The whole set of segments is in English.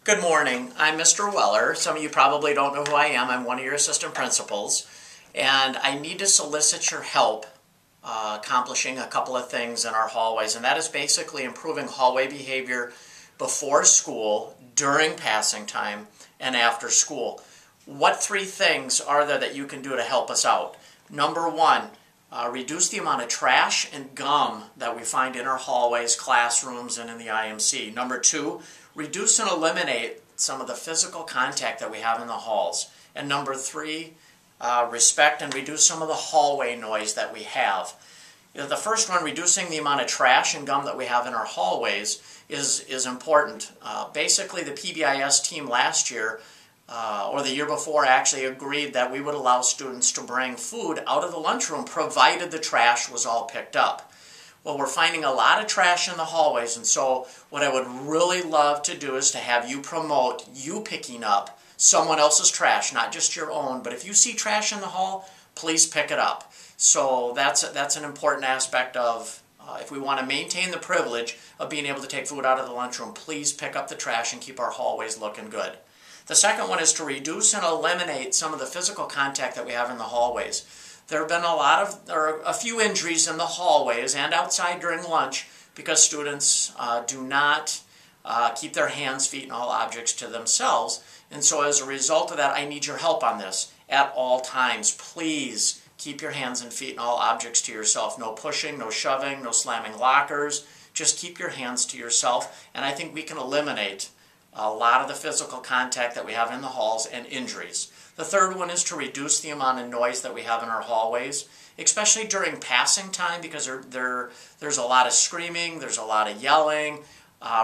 Good morning. I'm Mr. Weller. Some of you probably don't know who I am. I'm one of your assistant principals, and I need to solicit your help accomplishing a couple of things in our hallways, and that is basically improving hallway behavior before school, during passing time, and after school. What three things are there that you can do to help us out? Number one, reduce the amount of trash and gum that we find in our hallways, classrooms, and in the IMC. Number two, reduce and eliminate some of the physical contact that we have in the halls. And number three, respect and reduce some of the hallway noise that we have. The first one, reducing the amount of trash and gum that we have in our hallways, is important. Basically, the PBIS team last year, or the year before, actually agreed that we would allow students to bring food out of the lunchroom provided the trash was all picked up. Well, we're finding a lot of trash in the hallways, and so what I would really love to do is to have you promote you picking up someone else's trash, not just your own, but if you see trash in the hall, please pick it up. So that's an important aspect of, if we want to maintain the privilege of being able to take food out of the lunchroom, please pick up the trash and keep our hallways looking good. The second one is to reduce and eliminate some of the physical contact that we have in the hallways. There have been a few injuries in the hallways and outside during lunch because students do not keep their hands, feet, and all objects to themselves. And so as a result of that, I need your help on this at all times. Please keep your hands and feet and all objects to yourself. No pushing, no shoving, no slamming lockers. Just keep your hands to yourself, and I think we can eliminate a lot of the physical contact that we have in the halls and injuries. The third one is to reduce the amount of noise that we have in our hallways, especially during passing time, because there's a lot of screaming, there's a lot of yelling.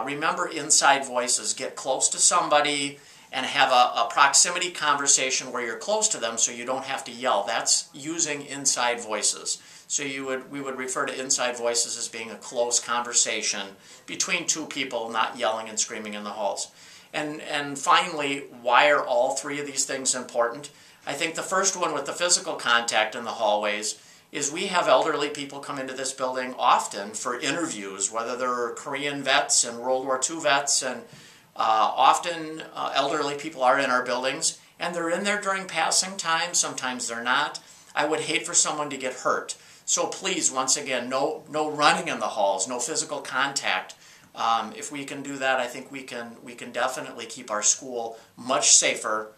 Remember inside voices. Get close to somebody and have a proximity conversation where you're close to them so you don't have to yell. That's using inside voices. So we would refer to inside voices as being a close conversation between two people, not yelling and screaming in the halls. And finally, why are all three of these things important? I think the first one with the physical contact in the hallways is we have elderly people come into this building often for interviews, whether they're Korean vets and World War II vets, and often elderly people are in our buildings, and they're in there during passing time. Sometimes they're not. I would hate for someone to get hurt. So please, once again, no running in the halls, no physical contact. If we can do that, I think we can definitely keep our school much safer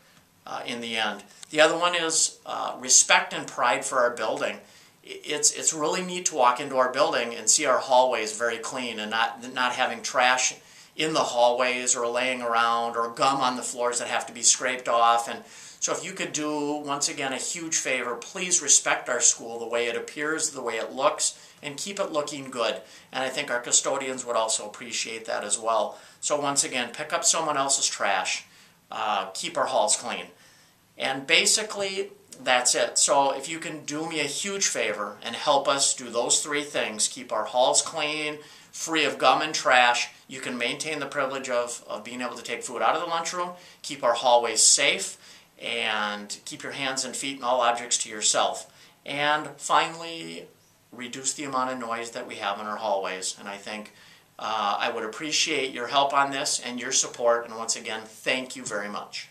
in the end. The other one is respect and pride for our building. It's really neat to walk into our building and see our hallways very clean and not having trash in the hallways or laying around or gum on the floors that have to be scraped off. And so if you could do, once again, a huge favor, please respect our school the way it appears, the way it looks, and keep it looking good. And I think our custodians would also appreciate that as well. So once again, pick up someone else's trash, keep our halls clean. And basically, that's it. So if you can do me a huge favor and help us do those three things, keep our halls clean, free of gum and trash, you can maintain the privilege of being able to take food out of the lunchroom, keep our hallways safe, and keep your hands and feet and all objects to yourself. And finally, reduce the amount of noise that we have in our hallways. And I think I would appreciate your help on this and your support. And once again, thank you very much.